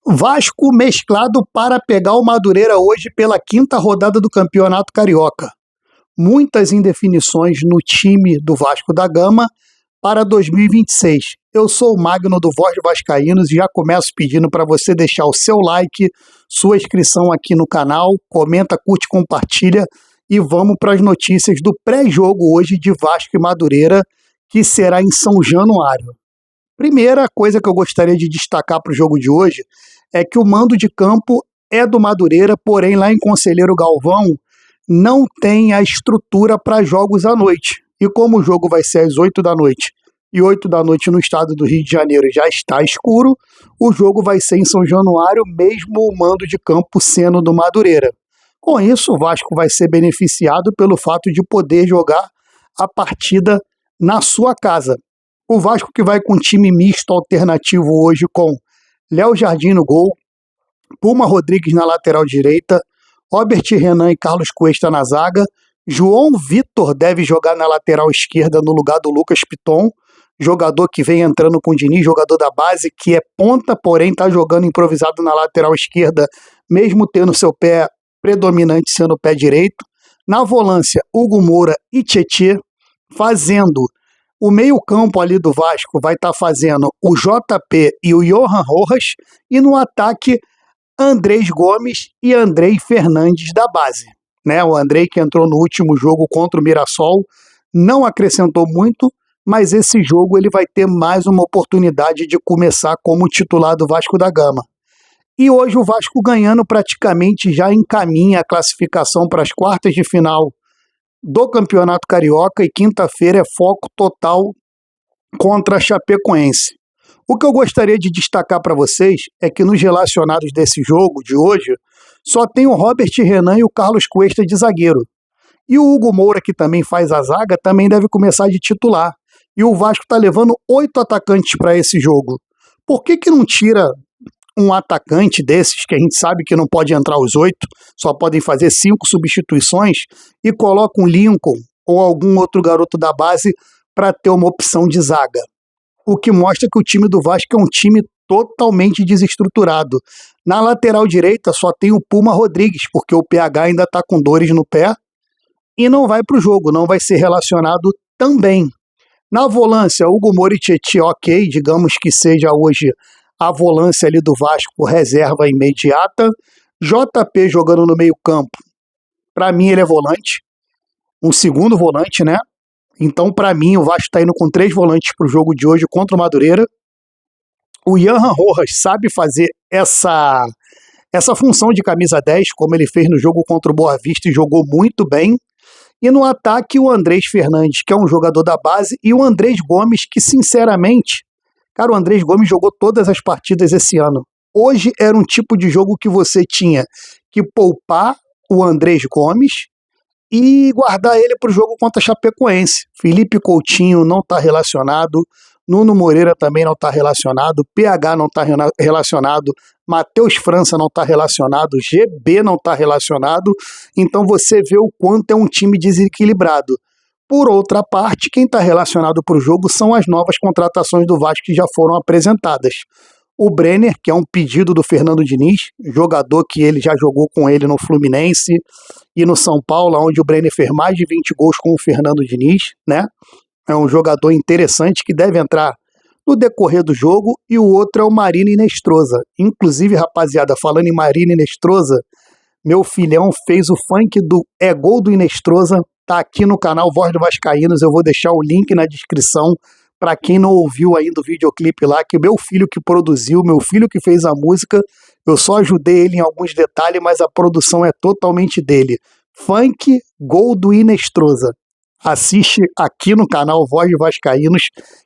Vasco mesclado para pegar o Madureira hoje pela quinta rodada do Campeonato Carioca. Muitas indefinições no time do Vasco da Gama para 2026. Eu sou o Magno do Voz Vascaínos e já começo pedindo para você deixar o seu like, sua inscrição aqui no canal, comenta, curte, compartilha e vamos para as notícias do pré-jogo hoje de Vasco e Madureira, que será em São Januário. Primeira coisa que eu gostaria de destacar para o jogo de hoje é que o mando de campo é do Madureira, porém lá em Conselheiro Galvão não tem a estrutura para jogos à noite. E como o jogo vai ser às 8 da noite, e 8 da noite no estado do Rio de Janeiro já está escuro, o jogo vai ser em São Januário, mesmo o mando de campo sendo do Madureira. Com isso, o Vasco vai ser beneficiado pelo fato de poder jogar a partida na sua casa. O Vasco que vai com time misto alternativo hoje com Léo Jardim no gol, Puma Rodrigues na lateral direita, Robert Renan e Carlos Cuesta na zaga, João Vitor deve jogar na lateral esquerda no lugar do Lucas Piton, jogador que vem entrando com o Diniz, jogador da base, que é ponta, porém está jogando improvisado na lateral esquerda, mesmo tendo seu pé predominante sendo o pé direito. Na volância, Hugo Moura e Tietê, fazendo o meio-campo ali do Vasco, vai estar fazendo o JP e o Johan Rojas, e no ataque, Andrés Gomes e Andrei Fernandes da base. O Andrei, que entrou no último jogo contra o Mirassol, não acrescentou muito, mas esse jogo ele vai ter mais uma oportunidade de começar como titular do Vasco da Gama. E hoje o Vasco ganhando praticamente já encaminha a classificação para as quartas de final do Campeonato Carioca, e quinta-feira é foco total contra a Chapecoense. O que eu gostaria de destacar para vocês é que nos relacionados desse jogo de hoje, só tem o Robert Renan e o Carlos Cuesta de zagueiro. E o Hugo Moura, que também faz a zaga, também deve começar de titular. E o Vasco está levando 8 atacantes para esse jogo. Por que não tira um atacante desses, que a gente sabe que não pode entrar os 8, só podem fazer 5 substituições, e coloca um Lincoln ou algum outro garoto da base para ter uma opção de zaga? O que mostra que o time do Vasco é um time totalmente desestruturado. Na lateral direita só tem o Puma Rodrigues, porque o PH ainda está com dores no pé e não vai para o jogo, não vai ser relacionado também. Na volância, Hugo Moura e Tietê, ok, digamos que seja hoje a volância ali do Vasco, reserva imediata. JP jogando no meio campo, para mim ele é volante, um segundo volante, né? Então, para mim, o Vasco está indo com 3 volantes para o jogo de hoje contra o Madureira. O Johan Rojas sabe fazer essa função de camisa 10, como ele fez no jogo contra o Boa Vista e jogou muito bem. E no ataque, o Andrés Fernandes, que é um jogador da base, e o Andrés Gomes, que sinceramente, cara, o Andrés Gomes jogou todas as partidas esse ano. Hoje era um tipo de jogo que você tinha que poupar o Andrés Gomes e guardar ele para o jogo contra a Chapecoense. Felipe Coutinho não está relacionado, Nuno Moreira também não está relacionado, PH não está relacionado, Matheus França não está relacionado, GB não está relacionado, então você vê o quanto é um time desequilibrado. Por outra parte, quem está relacionado para o jogo são as novas contratações do Vasco que já foram apresentadas. O Brenner, que é um pedido do Fernando Diniz, jogador que ele já jogou com ele no Fluminense e no São Paulo, onde o Brenner fez mais de 20 gols com o Fernando Diniz, né? É um jogador interessante que deve entrar no decorrer do jogo. E o outro é o Marino Inestrosa. Inclusive, rapaziada, falando em Marino Inestrosa, meu filhão fez o funk do É Gol do Inestrosa, tá aqui no canal Voz do Vascaínos, eu vou deixar o link na descrição para quem não ouviu ainda o videoclipe lá, que meu filho que produziu, meu filho que fez a música, eu só ajudei ele em alguns detalhes, mas a produção é totalmente dele. Funk Gol do Inestrosa. Assiste aqui no canal Voz do Vascaínos,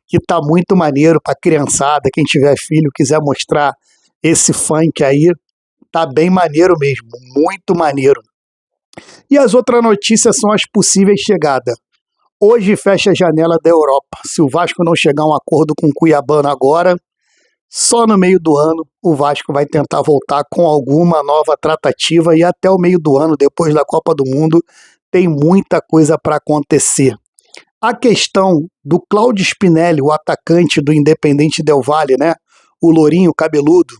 que tá muito maneiro pra criançada, quem tiver filho, quiser mostrar esse funk aí, tá bem maneiro mesmo, muito maneiro. E as outras notícias são as possíveis chegadas. Hoje fecha a janela da Europa. Se o Vasco não chegar a um acordo com o Cuiabano agora, só no meio do ano o Vasco vai tentar voltar com alguma nova tratativa, e até o meio do ano, depois da Copa do Mundo, tem muita coisa para acontecer. A questão do Cláudio Spinelli, o atacante do Independente Del Valle, né? O lourinho cabeludo,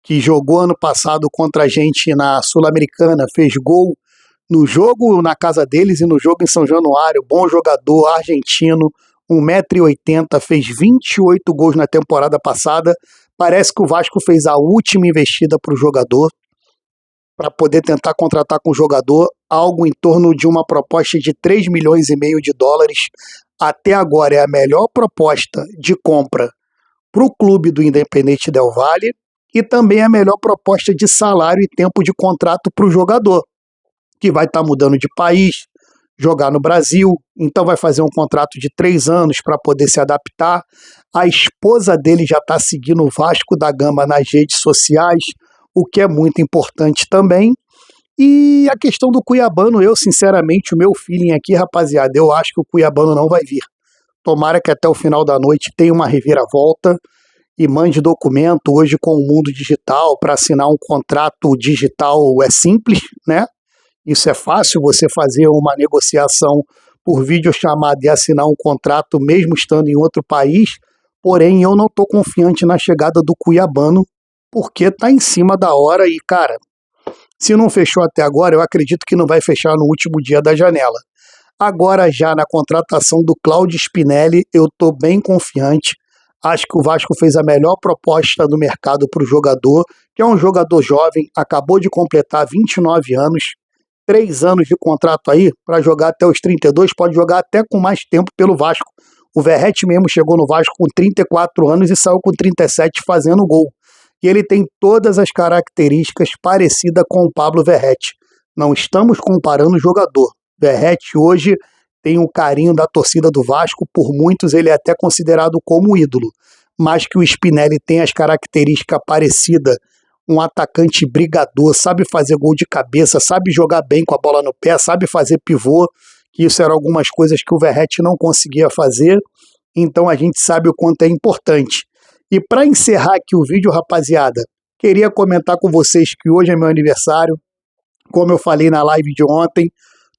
que jogou ano passado contra a gente na Sul-Americana, fez gol no jogo na casa deles e no jogo em São Januário, bom jogador, argentino, 1,80 m, fez 28 gols na temporada passada. Parece que o Vasco fez a última investida para o jogador, para poder tentar contratar com o jogador algo em torno de uma proposta de 3,5 milhões de dólares. Até agora é a melhor proposta de compra para o clube do Independente Del Valle e também a melhor proposta de salário e tempo de contrato para o jogador, que vai estar mudando de país, jogar no Brasil, então vai fazer um contrato de 3 anos para poder se adaptar. A esposa dele já está seguindo o Vasco da Gama nas redes sociais, o que é muito importante também. E a questão do Cuiabano, eu sinceramente, o meu feeling aqui, rapaziada, eu acho que o Cuiabano não vai vir. Tomara que até o final da noite tenha uma reviravolta e mande documento. Hoje com o mundo digital, para assinar um contrato digital é simples, né? Isso é fácil, você fazer uma negociação por videochamada e assinar um contrato mesmo estando em outro país. Porém, eu não estou confiante na chegada do Cuiabano, porque está em cima da hora e, cara, se não fechou até agora, eu acredito que não vai fechar no último dia da janela. Agora, já na contratação do Claudio Spinelli, eu estou bem confiante. Acho que o Vasco fez a melhor proposta do mercado para o jogador, que é um jogador jovem, acabou de completar 29 anos, 3 anos de contrato aí, para jogar até os 32, pode jogar até com mais tempo pelo Vasco. O Verratti mesmo chegou no Vasco com 34 anos e saiu com 37 fazendo gol. E ele tem todas as características parecidas com o Pablo Verratti. Não estamos comparando o jogador. Verratti hoje tem o carinho da torcida do Vasco, por muitos ele é até considerado como ídolo, mas que o Spinelli tem as características parecidas, um atacante brigador, sabe fazer gol de cabeça, sabe jogar bem com a bola no pé, sabe fazer pivô, que isso eram algumas coisas que o Verratti não conseguia fazer, então a gente sabe o quanto é importante. E para encerrar aqui o vídeo, rapaziada, queria comentar com vocês que hoje é meu aniversário, como eu falei na live de ontem,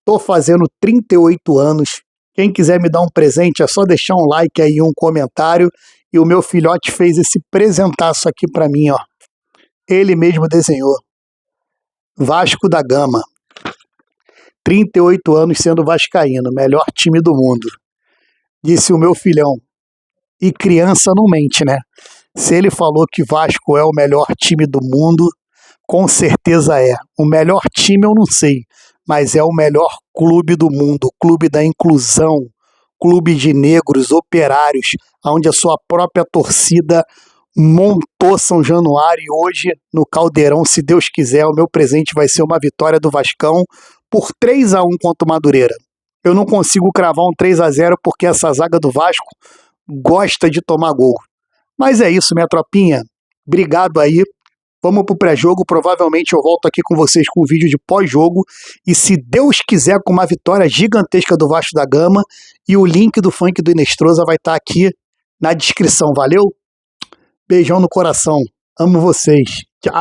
tô fazendo 38 anos, quem quiser me dar um presente é só deixar um like aí, um comentário, e o meu filhote fez esse presentaço aqui para mim, ó. Ele mesmo desenhou. Vasco da Gama. 38 anos sendo vascaíno, melhor time do mundo. Disse o meu filhão. E criança não mente, né? Se ele falou que Vasco é o melhor time do mundo, com certeza é. O melhor time eu não sei, mas é o melhor clube do mundo, clube da inclusão, clube de negros, operários, onde a sua própria torcida montou São Januário e hoje no Caldeirão, se Deus quiser, o meu presente vai ser uma vitória do Vascão por 3-1 contra o Madureira. Eu não consigo cravar um 3-0 porque essa zaga do Vasco gosta de tomar gol. Mas é isso, minha tropinha. Obrigado aí. Vamos pro pré-jogo. Provavelmente eu volto aqui com vocês com o vídeo de pós-jogo. E se Deus quiser, com uma vitória gigantesca do Vasco da Gama. E o link do funk do Inestrosa vai estar aqui na descrição. Valeu? Beijão no coração. Amo vocês. Tchau.